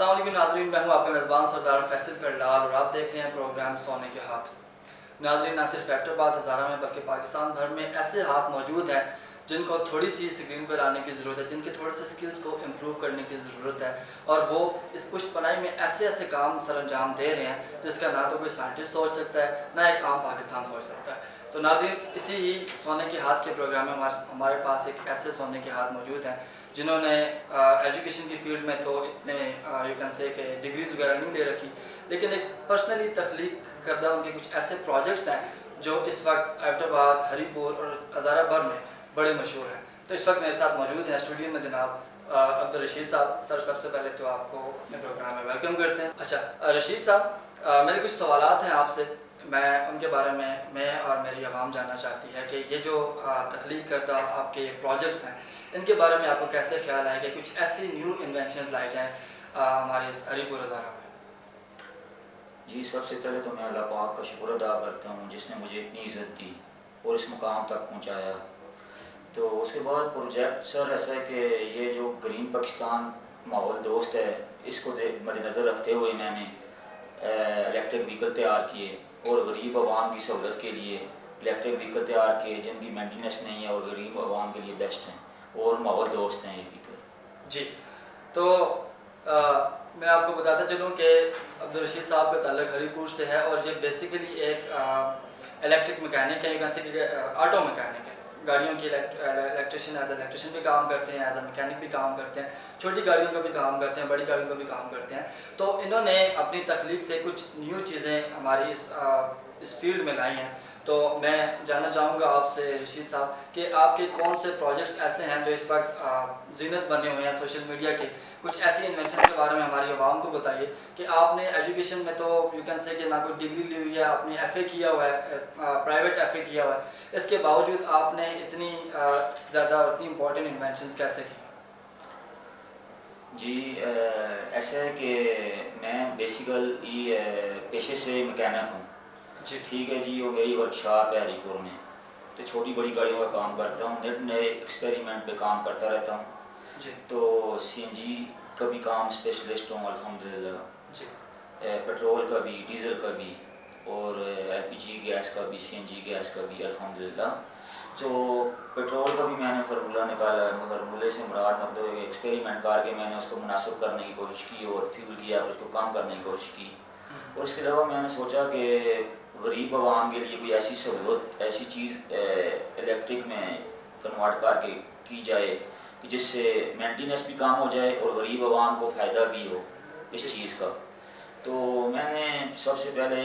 अस्सलाम वालेकुम नाज़रीन, मैं हूं आपका मेज़बान सरदार फैसल करलाल और आप देख रहे हैं प्रोग्राम सोने के हाथ। नाज़रीन, ना सिर्फ फैक्टराबाद हज़ारा में बल्कि पाकिस्तान भर में ऐसे हाथ मौजूद हैं जिनको थोड़ी सी स्क्रीन पर आने की ज़रूरत है, जिनके थोड़े से स्किल्स को इम्प्रूव करने की ज़रूरत है और वो इस पुष्ट पनाही में ऐसे ऐसे काम सर अंजाम दे रहे हैं जिसका ना तो कोई साइंटिस्ट सोच सकता है, ना एक आम पाकिस्तान सोच सकता है। तो नाज़रीन, इसी ही सोने के हाथ के प्रोग्राम में हमारे पास एक ऐसे सोने के हाथ मौजूद हैं जिन्होंने एजुकेशन की फील्ड में तो इतने यू कैन से कि डिग्रीज़ वगैरह नहीं ले रखी, लेकिन एक पर्सनली तख्लीक करदा उनके कुछ ऐसे प्रोजेक्ट्स हैं जो इस वक्त फैक्टराबाद, हरीपुर और हज़ारा भर में बड़े मशहूर हैं। तो इस वक्त मेरे साथ मौजूद हैं स्टूडियो में जनाब अब्दुल रशीद साहब। सर, सबसे पहले तो आपको अपने प्रोग्राम में वेलकम करते हैं। अच्छा रशीद साहब, मेरे कुछ सवालात हैं आपसे, मैं उनके बारे में मैं और मेरी आवाम जानना चाहती है कि ये जो तख्लीक करदा आपके प्रोजेक्ट्स हैं इनके बारे में आपको कैसे ख्याल है कि कुछ ऐसी न्यू इन्वेंशन लाई जाएँ हमारे इस हरीपुर हज़ारा में। जी, सबसे पहले तो मैं अल्लाह पाक का शुक्र अदा करता हूँ जिसने मुझे इतनी इज़्ज़त दी और इस मुकाम तक पहुँचाया। तो उसके बाद प्रोजेक्ट सर ऐसा है कि ये जो ग्रीन पाकिस्तान माहौल दोस्त है, इसको मद्देनज़र रखते हुए मैंने इलेक्ट्रिक व्हीकल तैयार किए और गरीब आवाम की सहूलत के लिए इलेक्ट्रिक व्हीकल तैयार किए जिनकी मेंटेनेंस नहीं है और गरीब आवाम के लिए बेस्ट हैं और माहौल दोस्त हैं ये व्हीकल। जी, तो मैं आपको बताता चलूँ कि अब्दुल रशीद साहब का ताल्लुक हरीपुर से है और ये बेसिकली एक इलेक्ट्रिक मैकेनिक है, ऑटो मैकेनिक है। गाड़ियों की इलेक्ट्रिशियन एज इलेक्ट्रिशियन भी काम करते हैं, एज ए मैकेनिक भी काम करते हैं, छोटी गाड़ियों का भी काम करते हैं, बड़ी गाड़ियों का भी काम करते हैं। तो इन्होंने अपनी तख्लीक से कुछ न्यू चीज़ें हमारी इस फील्ड में लाई हैं। तो मैं जानना चाहूँगा आपसे रशीद साहब कि आपके कौन से प्रोजेक्ट्स ऐसे हैं जो इस वक्त ज़ीनत बने हुए हैं सोशल मीडिया के। कुछ ऐसी इन्वेंशन के बारे में हमारी आवाम को बताइए कि आपने एजुकेशन में तो यू कैन से कि ना कोई डिग्री ली हुई है, आपने एफए किया हुआ है, प्राइवेट एफए किया हुआ है, इसके बावजूद आपने इतनी ज़्यादा इतनी इम्पोर्टेंट इन्वेंशन कैसे की? जी, ऐसा है कि मैं बेसिकली पेशे से मैकेनिक हूँ। जी ठीक है जी, वो मेरी वर्कशॉप है हरीपुर में, तो छोटी बड़ी गाड़ियों का काम करता हूँ, नए नए एक्सपेरिमेंट पे काम करता रहता हूँ। जी तो सीएनजी का भी काम स्पेशलिस्ट हूँ अल्हम्दुलिल्लाह, जी पेट्रोल का भी, डीज़ल का भी और एलपीजी गैस का भी, सीएनजी गैस का भी अल्हम्दुलिल्लाह। तो पेट्रोल का भी मैंने फार्मूला निकाला है, फार्मूले से मुराद मतलब एक्सपेरिमेंट करके मैंने उसको मुनासिब करने की कोशिश की और फ्यूल की एवरेज को कम करने की कोशिश की। और इसके अलावा मैंने सोचा कि गरीब आवाम के लिए कोई ऐसी सहूलत, ऐसी चीज़ इलेक्ट्रिक में कन्वर्ट करके की जाए कि जिससे मेंटेनेंस भी कम हो जाए और गरीब आवाम को फ़ायदा भी हो इस चीज़ का। तो मैंने सबसे पहले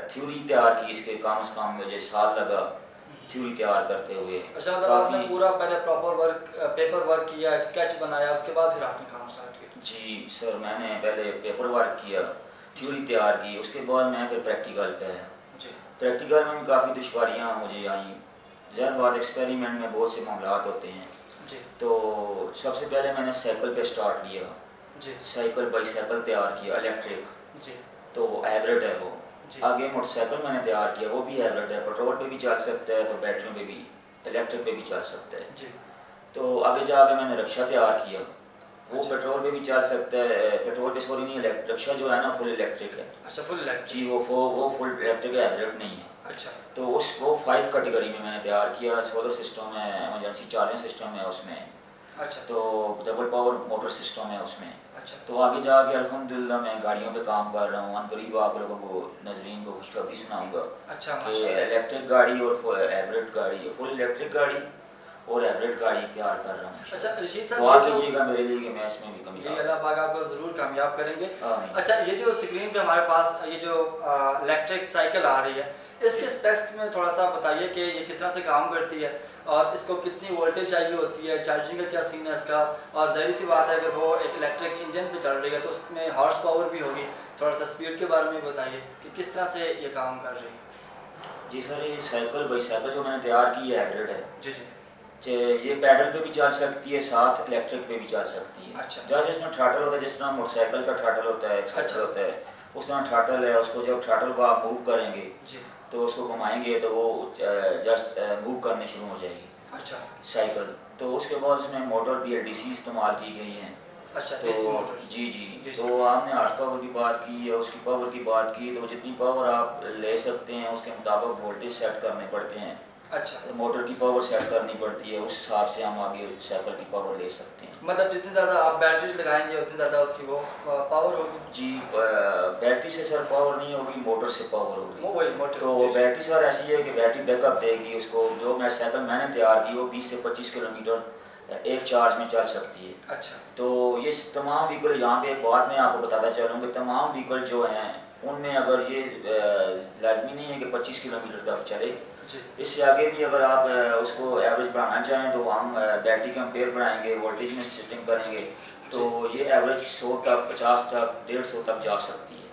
थ्योरी तैयार की, इसके कम से कम मुझे साल लगा थ्योरी तैयार करते हुए। अच्छा, मतलब आपने पूरा पहले प्रॉपर वर्क पेपर वर्क किया, स्केच बनाया, उसके बाद फिर आपने काम स्टार्ट किया? जी सर, मैंने पहले पेपर वर्क किया, थ्योरी तैयार की, उसके बाद मैं फिर प्रैक्टिकल पे आया। प्रैक्टिकल में भी काफ़ी दुश्वारियाँ मुझे आई। ज़ाहिर बात, एक्सपेरिमेंट में बहुत से मामलात होते हैं। जी तो सबसे पहले मैंने साइकिल पे स्टार्ट लिया, जी साइकिल बाईसाइकिल तैयार किया इलेक्ट्रिक, जी तो वो हाइब्रिड है वो। जी आगे मोटरसाइकिल मैंने तैयार किया, वो भी हाइब्रिड है, पेट्रोल पे भी चल सकता है तो बैटरी पे भी, इलेक्ट्रिक पे भी चल सकता है। जी तो आगे जाके मैंने रिक्शा तैयार किया, वो अच्छा। पेट्रोल पे भी चल सकता है, पेट्रोल पे सॉरी नहीं, रिक्शा जो है ना फुल इलेक्ट्रिक है। अच्छा, फुल इलेक्ट्रिक। जी, वो फुल इलेक्ट्रिक है, हाइब्रिड नहीं है। अच्छा तो वो 5 कैटेगरी में मैंने तैयार किया। सोलर सिस्टम है, इमरजेंसी चार्जिंग सिस्टम है उसमें, अच्छा तो डबल पावर मोटर सिस्टम है उसमें। अच्छा तो आगे जाके अल्हम्दुलिल्लाह मैं गाड़ियों पे काम कर रहा हूँ। अनकरीब आप लोगों को नाज़रीन को खुशखबरी सुनाऊंगा अच्छा कि माशाल्लाह। इलेक्ट्रिक गाड़ी और हाइब्रिड गाड़ी, फुल इलेक्ट्रिक गाड़ी और हाइब्रिड गाड़ी तैयार कर रहा हूँ। अच्छा रशीद दुआ साहब, कीजिएगा मेरे लिए कि मैं इसमें भी जी कामयाब। अल्लाह पाक आपको ज़रूर कामयाब करेंगे। आमीन। अच्छा, ये जो स्क्रीन पे हमारे पास ये जो इलेक्ट्रिक साइकिल आ रही है, इसके स्पेक्स में थोड़ा सा बताइए कि ये किस तरह से काम करती है और इसको कितनी वोल्टेज चाहिए होती है, चार्जिंग का क्या सीन है इसका, और ज़ाहिर सी बात है कि वो एक इलेक्ट्रिक इंजन पे चल रही है तो उसमें हॉर्स पावर भी होगी। थोड़ा सा स्पीड के बारे में बताइए कि किस तरह से ये काम कर रही है। जी सर, ये साइकिल बाईसाइकिल जो मैंने तैयार की है हाइब्रिड है। जी जी ये पैडल पे भी चल सकती है, साथ इलेक्ट्रिक पे भी चल सकती है। अच्छा जहाँ जिसमें ट्राटल होता है, जिस तरह मोटरसाइकिल का ट्राटल होता है, साइकिल अच्छा। होता है, उस तरह ट्राटल है। उसको जब ट्राटल को आप मूव करेंगे जी तो उसको घुमाएंगे तो वो जस्ट मूव करने शुरू हो जाएगी अच्छा साइकिल। तो उसके बाद उसमें मोटर PLDC इस्तेमाल की गई हैं अच्छा, तो डीसी मोटर। जी जी जी, तो जी। आपने हार्स पावर की बात की या उसकी पावर की बात की, तो जितनी पावर आप ले सकते हैं उसके मुताबिक वोल्टेज सेट करने पड़ते हैं, अच्छा, मोटर की पावर सेट करनी पड़ती है, उस हिसाब से हम आगे साइकिल की पावर ले सकते हैं। मतलब जितनी ज़्यादा आप बैटरी लगाएंगे उतनी ज़्यादा उसकी वो पावर होगी। जी बैटरी से सर पावर नहीं होगी, मोटर से पावर होगी। वही मोटर। तो जी, जी। बैटरी सर ऐसी है कि बैटरी बैकअप देगी उसको। जो मैं साइकिल मैंने तैयार की वो 20 से 25 किलोमीटर एक चार्ज में चल सकती है। अच्छा, तो ये तमाम व्हीकल, यहाँ पे एक बात मैं आपको बताता चलूँ कि तमाम व्हीकल जो हैं उनमें अगर ये लाजमी नहीं है कि 25 किलोमीटर तक चले, जी, इससे आगे भी अगर आप उसको एवरेज बढ़ाना चाहें तो हम बैटरी का एम्पेयर बढ़ाएंगे, वोल्टेज में सेटिंग करेंगे, तो ये एवरेज 100 तक, 50 तक, 150 तक जा सकती है।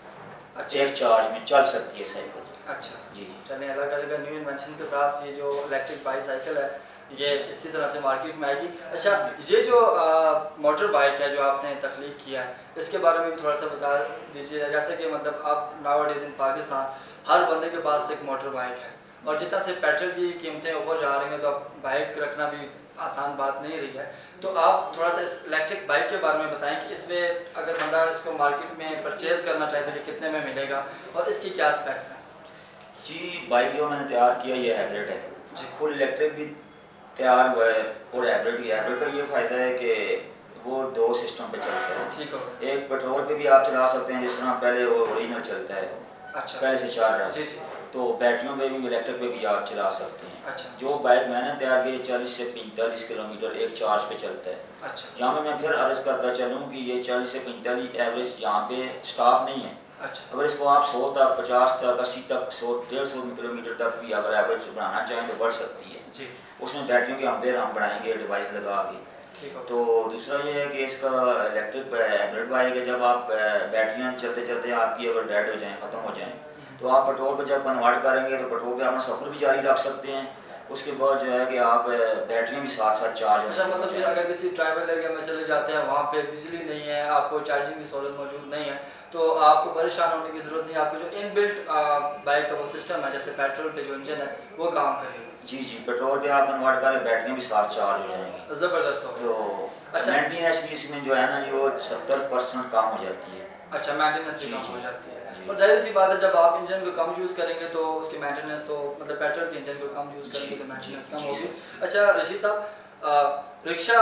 अच्छा, एक चार्ज में चल सकती है साइकिल। अच्छा। जी जी चलिए, अलग अलग न्यू इन्वेंशन के साथ ये जो इलेक्ट्रिक बाईसाइकिल है ये इसी तरह से मार्केट में आएगी। अच्छा, ये जो मोटर बाइक है जो आपने तख्लीक किया है इसके बारे में भी थोड़ा सा बता दीजिए। जैसे कि मतलब अब नाउअडेज इन पाकिस्तान हर बंदे के पास एक मोटर बाइक है, और जिस तरह से पेट्रोल की कीमतें ऊपर जा रही हैं तो अब बाइक रखना भी आसान बात नहीं रही है। तो आप थोड़ा सा इस इलेक्ट्रिक बाइक के बारे में बताएं कि इसमें अगर बंदा इसको मार्केट में परचेज़ करना चाहे तो ये कितने में मिलेगा और इसकी क्या स्पेक्स हैं। जी बाइक जो मैंने तैयार किया ये हाइब्रिड है जी, फुल इलेक्ट्रिक भी तैयार हुआ है और हाइब्रिड भी। हाइब्रिड का ये फ़ायदा है कि वो दो सिस्टम पे चलता है। ठीक हो। एक पेट्रोल पे भी आप चला सकते हैं जिस तरह पहले वो ओरिजिनल चलता है, अच्छा, पहले से चल रहा जी, है। जी। तो बैटरियों पे भी इलेक्ट्रिक पे भी आप चला सकते हैं। अच्छा, जो बाइक मैंने तैयार की 40 से 45 किलोमीटर एक चार्ज पे चलता है। अच्छा, यहाँ पे मैं फिर अर्ज करता चलूँ कि ये 40 से 45 एवरेज यहाँ पे स्टॉप नहीं है। अच्छा, अगर इसको आप 100 तक, 50 तक, 80 तक, 100, 150 किलोमीटर तक भी अगर एवरेज बढ़ाना चाहें तो बढ़ सकती है। जी, उसमें बैटरियों के एम्पेयर हम बढ़ाएंगे डिवाइस लगा के। ठीक हो। तो दूसरा ये है कि इसका इलेक्ट्रिक हाइब्रिड बाइक है, जब आप बैटरियाँ चलते चलते आपकी अगर डेड हो जाएँ, ख़त्म हो जाएँ, तो आप पेट्रोल पर जब कन्वर्ट करेंगे तो पेट्रोल पे अपना सफ़र भी जारी रख सकते हैं। उसके बाद जो है कि आप बैटरियाँ भी साथ साथ चार्ज अच्छा, मतलब फिर हो अगर किसी ट्राइबल एरिया में चले जाते हैं वहाँ पे बिजली नहीं है, आपको चार्जिंग की सहूलत मौजूद नहीं है, तो आपको परेशान होने की ज़रूरत नहीं है। आपको जो इनबिल्ट बाइक का वो सिस्टम है जैसे पेट्रोल पे जो इंजन है वो काम करेगा। जी जी पेट्रोल पे आप कन्वर्ट करें, बैटरियाँ भी साथ चार्ज हो जाएंगी। ज़बरदस्त हो तो गया। अच्छा, मेंटेनेंस भी इसमें जो है ना वो 70% कम हो जाती है। अच्छा, मेंटेनेंस भी जी, कम जी, हो जाती है। जी। और जाहिर सी बात है जब आप इंजन को कम यूज़ करेंगे तो उसकी मेंटेनेंस तो मतलब पेट्रोल के इंजन को कम यूज़ जी, करेंगे तो जी, मेंटेनेंस कम जी होगी। सर। अच्छा रशीद साहब, रिक्शा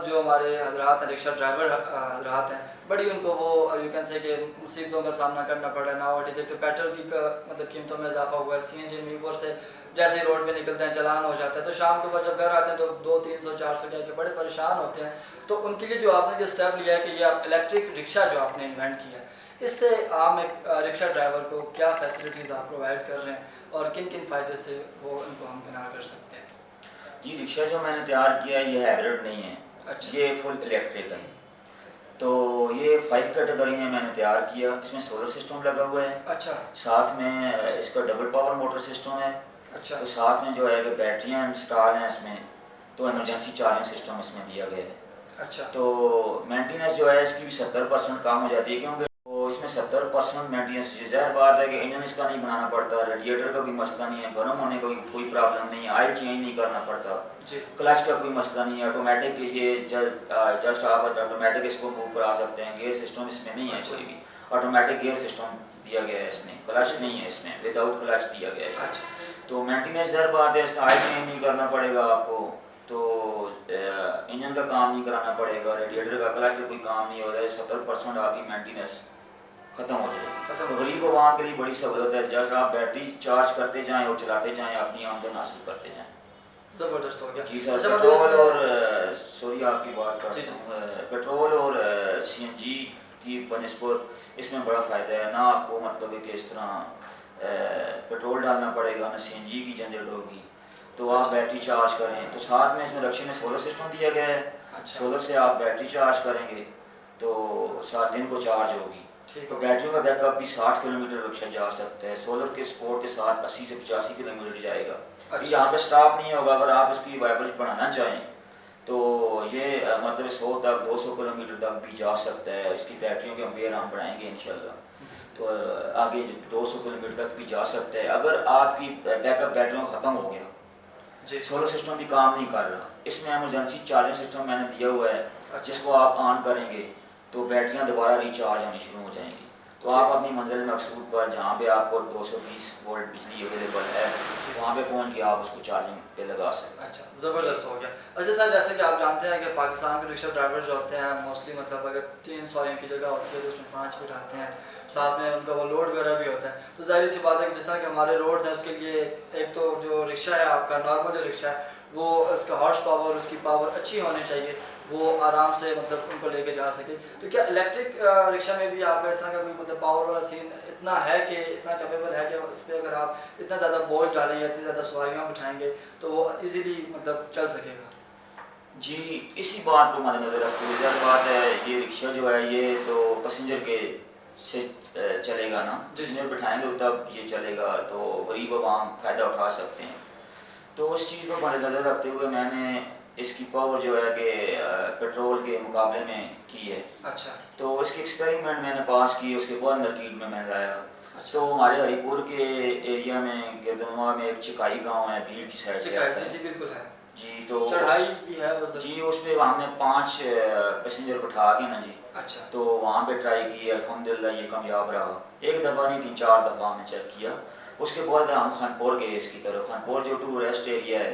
जो हमारे हजरात हैं, रिक्शा ड्राइवर हजरात हैं, बड़ी उनको वो यू कैन से कि मुसीबतों का सामना करना पड़ रहा है। नाउअडेज एक तो पेट्रोल की मतलब कीमतों में इजाफा हुआ है, सीएनजी में ऊपर से जैसे ही रोड पे निकलते हैं चलान हो जाता है, तो शाम के बाद जब घर आते हैं तो 200, 300, 400 कह के बड़े परेशान होते हैं। तो उनके लिए जो आपने जो स्टेप लिया है कि ये आप इलेक्ट्रिक रिक्शा जो आपने इन्वेंट किया है, इससे आम एक रिक्शा ड्राइवर को क्या फैसिलिटीज़ आप प्रोवाइड कर रहे हैं और किन किन फ़ायदे से वो इनको हम किनार कर सकते हैं। जी रिक्शा जो मैंने तैयार किया है ये हाइब्रिड नहीं है, अच्छा, ये फुल इलेक्ट्रिक है। तो ये 5 कैटेगरी में मैंने तैयार किया। इसमें सोलर सिस्टम लगा हुआ है, अच्छा, साथ में इसका डबल पावर मोटर सिस्टम है, अच्छा, तो साथ में जो है कि बैटरियाँ इंस्टॉल हैं इसमें, तो इमरजेंसी चार्जिंग सिस्टम इसमें दिया गया है। अच्छा, तो मेंटेनेंस जो है इसकी भी 70% कम हो जाती है, क्योंकि वो इसमें 70% मेंटेनेंस, ज़ाहिर बात है कि इंजन इसका नहीं बनाना पड़ता, रेडिएटर का भी मसला नहीं है, गर्म होने का भी कोई प्रॉब्लम नहीं है, ऑयल चेंज नहीं करना पड़ता, जी, क्लच का कोई मसला नहीं है, ऑटोमेटिक ये जस्ट आप ऑटोमेटिक इसको मूव करा सकते हैं। गियर सिस्टम इसमें नहीं है, कोई भी ऑटोमेटिक गियर सिस्टम दिया गया है इसमें, क्लच नहीं है इसमें, विदाउट क्लच दिया गया है। अच्छा, तो मेंटेनेंस ज़ाहिर बात है इसका ऑयल चेंज नहीं करना पड़ेगा आपको, तो इंजन का काम नहीं कराना पड़ेगा, रेडिएटर का, क्लच का कोई काम नहीं होगा। 70% आपकी मेंटेनेंस खत्म हो जाएगी। तो गरीब आवाम के लिए बड़ी सहूलत है, जैसे आप बैटरी चार्ज करते जाएं और चलाते जाएं, अपनी आमदन हासिल करते जाएं। ज़बरदस्त हो गया। जी सर। अच्छा, मतलब पेट्रोल इसमें और सॉरी आपकी बात जी, करता जी, हूँ, पेट्रोल और सीएनजी की बनस्बत इसमें बड़ा फ़ायदा है ना। आपको मतलब है कि इस तरह पेट्रोल डालना पड़ेगा ना सीएनजी की जनरेट होगी, तो आप अच्छा, बैटरी चार्ज करें तो साथ में इसमें रक्शे में सोलर सिस्टम दिया गया है। अच्छा, सोलर से आप बैटरी चार्ज करेंगे तो 7 दिन को चार्ज होगी। ठीक तो हो, बैटरी का बैकअप भी 60 किलोमीटर रक्षा जा सकता है। सोलर के सपोर्ट के साथ 80 से 85 किलोमीटर जाएगा। ये अच्छा, यहाँ पे स्टॉप नहीं होगा। अगर आप इसकी एवरेज बढ़ाना चाहें तो ये मतलब 100 तक 200 किलोमीटर तक भी जा सकता है। इसकी बैटरियों के एम्पेयर हम बढ़ाएंगे इंशाल्लाह, तो आगे 200 किलोमीटर तक भी जा सकता है। अगर आपकी बैकअप बैटरियों ख़त्म हो गया, जी, सोलर सिस्टम भी काम नहीं कर रहा, इसमें इमरजेंसी चार्जिंग सिस्टम मैंने दिया हुआ है, अच्छा, जिसको आप ऑन करेंगे तो बैटरियाँ दोबारा रिचार्ज होनी शुरू हो जाएंगी। तो आप अपनी मंजिल मकसूद पर जहाँ पे आपको 220 वोल्ट बिजली अवेलेबल है वहाँ पे पहुँच के आप उसको चार्जिंग पे लगा सकते हैं। अच्छा, ज़बरदस्त हो गया। अच्छा सर, जैसे कि आप जानते हैं कि पाकिस्तान के रिक्शा ड्राइवर जो होते हैं मोस्टली मतलब अगर 3 सवारियों की जगह होती है तो उसमें 5 बिठाते हैं, साथ में उनका वो लोड वगैरह भी होता है। तो ज़ाहिर सी बात है कि जिस तरह के हमारे रोड्स हैं उसके लिए एक तो जो रिक्शा है आपका नॉर्मल जो रिक्शा है वो उसका हॉर्स पावर, उसकी पावर अच्छी होनी चाहिए, वो आराम से मतलब उनको लेके जा सके। तो क्या इलेक्ट्रिक रिक्शा में भी आपका इस तरह का कोई मतलब पावर वाला सीन इतना है कि इतना कैपेबल है कि उस पर अगर आप इतना ज़्यादा बोझ डालेंगे, इतनी ज़्यादा सवारियाँ बिठाएंगे तो वो इजीली मतलब चल सकेगा? जी, इसी बात को मद्देनजर रखते हुए जब बात है ये रिक्शा जो है ये तो पैसेंजर के से चलेगा ना, पैसेंजर बिठाएंगे तो तब ये चलेगा, तो गरीब आवाम फ़ायदा उठा सकते हैं। तो उस चीज़ को मद्देनजर रखते हुए मैंने इसकी पावर जो है कि पेट्रोल के मुकाबले में की है। अच्छा। तो इसके एक्सपेरिमेंट मैंने पास किए, उसके बाद मार्केट में मैं लाया। अच्छा। तो हमारे हरिपुर के एरिया में गिरदनवा में एक चिकाई गांव है, भीड़ की साइड से आता है। जी बिल्कुल है जी, तो चढ़ाई भी है उधर। जी उस पर हमने 5 पैसेंजर बिठा के ना जी, अच्छा। तो वहाँ पे ट्राई की, अल्हम्दुलिल्लाह ये कामयाब रहा। एक दफ़ा नहीं 3-4 दफ़ा हमने चेक किया। उसके बाद हम खानपुर गए इसकी तरफ। खानपुर जो टूरिस्ट एरिया है,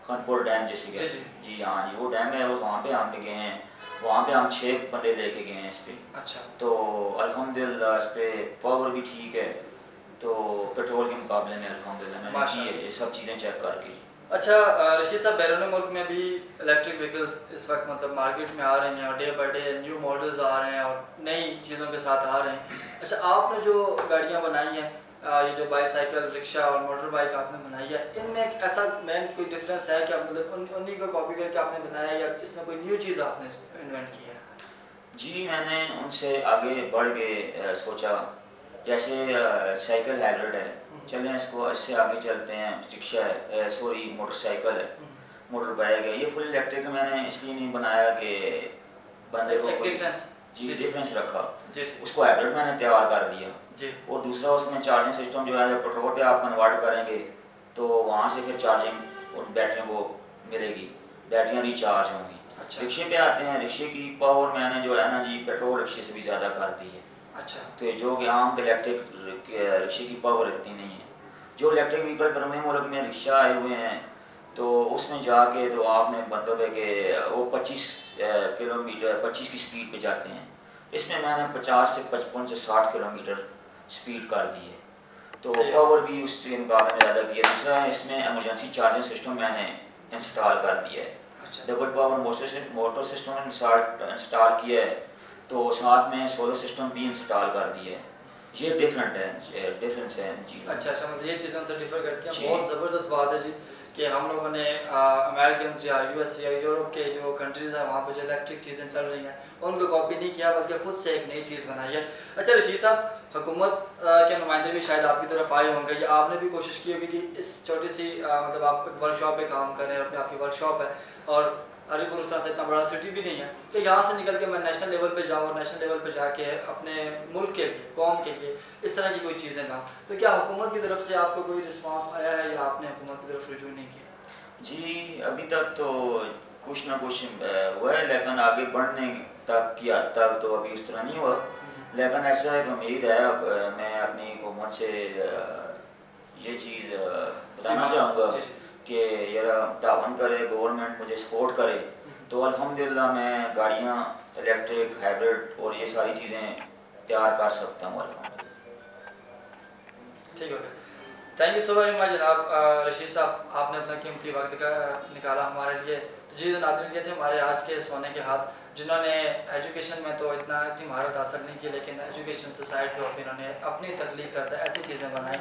खानपुर डैम जैसे जी कहते जी। हैं जी, हाँ जी वो डैम है, वहाँ पे हम गए हैं। वहाँ पे हम 6 बंदे लेके गए हैं इस पर। अच्छा। तो अल्हम्दुलिल्लाह इस पर पावर भी ठीक है, तो पेट्रोल के मुकाबले में अल्हम्दुलिल्लाह मैंने की है ये सब चीज़ें चेक करके। अच्छा रशीद साहब, बैरून मुल्क में भी इलेक्ट्रिक व्हीकल्स इस वक्त मतलब मार्केट में आ रही हैं और day by day new models आ रहे हैं और नई चीज़ों के साथ आ रहे हैं। अच्छा, आपने जो गाड़ियाँ बनाई हैं, ये जो बाईसाइकिल, रिक्शा और मोटर बाइक आपने बनाई है, इनमें एक ऐसा मेन कोई डिफरेंस है कि आप मतलब उन्हीं को कॉपी करके आपने बनाया है या इसमें कोई न्यू चीज़ आपने इन्वेंट की है? जी, मैंने उनसे आगे बढ़ के सोचा, जैसे साइकिल हाइब्रिड है, चलें इसको इससे आगे चलते हैं। रिक्शा है, सॉरी मोटरसाइकिल है, मोटर बाइक है, ये फुल इलेक्ट्रिक मैंने इसलिए नहीं बनाया कि बंदे को कोई डिफरेंस जी डिफरेंस रखा। जी जी उसको हाइब्रिड मैंने तैयार कर दिया जी। और दूसरा उसमें चार्जिंग सिस्टम जो है जब पेट्रोल पे आप कन्वर्ट करेंगे तो वहाँ से फिर चार्जिंग उन बैटरियों को मिलेगी, बैटरियाँ रिचार्ज होंगी। अच्छा। रिक्शे पे आते हैं, रिक्शे की पावर मैंने जो है ना जी पेट्रोल रिक्शे से भी ज़्यादा कर दी है। अच्छा। तो जो कि आम इलेक्ट्रिक रिक्शे की पावर इतनी नहीं है। जो इलेक्ट्रिक व्हीकल पुराने मुल्क में रिक्शा आए हुए हैं तो उसमें जाके तो आपने मतलब है कि वो 25 किलोमीटर 25 की स्पीड पे जाते हैं। इसमें मैंने 50 से 55 से 60 किलोमीटर स्पीड कर दी है, तो पावर भी उससे मुकाबले में ज़्यादा की है। दूसरा इसमें इमरजेंसी चार्जिंग सिस्टम मैंने इंस्टॉल कर दिया है। अच्छा। Double power motor system install किया है, तो साथ में सोलर सिस्टम भी इंस्टॉल कर दिया है। ये डिफरेंस है जी। अच्छा अच्छा, मतलब ये चीज़ें उनसे डिफर करती हैं। जी। बहुत ज़बरदस्त बात है जी कि हम लोगों ने अमेरिकन या यूएस या यूरोप के जो कंट्रीज़ हैं वहाँ पे जो इलेक्ट्रिक चीज़ें चल रही हैं उनको कॉपी नहीं किया बल्कि खुद से एक नई चीज़ बनाई है। अच्छा रशीद साहब, हुकूमत के नुमाइंदे भी शायद आपकी तरफ आए होंगे या आपने भी कोशिश की होगी कि इस छोटी सी मतलब आप वर्कशॉप पे काम कर रहे हैं, अपनी आपकी वर्कशॉप है और हरिपुर उस तरह से इतना बड़ा सिटी भी नहीं है कि यहाँ से निकल के मैं नेशनल लेवल पे जाऊँ और नेशनल लेवल पे जाके अपने मुल्क के लिए, कौम के लिए इस तरह की कोई चीज़ें ना। तो क्या हुकूमत की तरफ से आपको कोई रिस्पांस आया है या आपने हुकूमत की तरफ रुजू नहीं किया? जी, अभी तक तो कुछ ना कुछ हुआ है, लेकिन आगे बढ़ने तक की हद तक तो अभी उस तरह नहीं हुआ। लेकिन ऐसा एक उम्मीद है, मैं अपनी हुकूमत से ये चीज़ बताना चाहूँगा कि यार तावन करे, गवर्नमेंट मुझे सपोर्ट करे तो अल्हम्दुलिल्लाह मैं गाड़ियाँ इलेक्ट्रिक, हाइब्रिड और ये सारी चीज़ें तैयार कर सकता हूँ अल्हम्दुलिल्लाह। ठीक हो गया। Thank you so very much जनाब रशीद साहब, आपने अपना कीमती वक्त निकाला हमारे लिए। तो जी नाज़रीन, ये थे हमारे आज के सोने के हाथ, जिन्होंने एजुकेशन में तो इतनी महारत हासिल नहीं की लेकिन एजुकेशन से साइड पे होकर इन्होंने अपनी तख्लीक करता ऐसी चीज़ें बनाई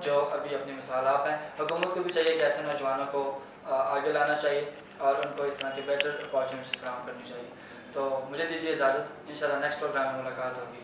जो अभी अपनी मिसाल आप हैं। हुकूमत को भी चाहिए कि ऐसे नौजवानों को आगे लाना चाहिए और उनको इस तरह की बेटर अपॉर्चुनिटी फराहम करनी चाहिए। तो मुझे दीजिए इजाज़त, इंशाल्लाह नेक्स्ट प्रोग्राम में मुलाकात होगी।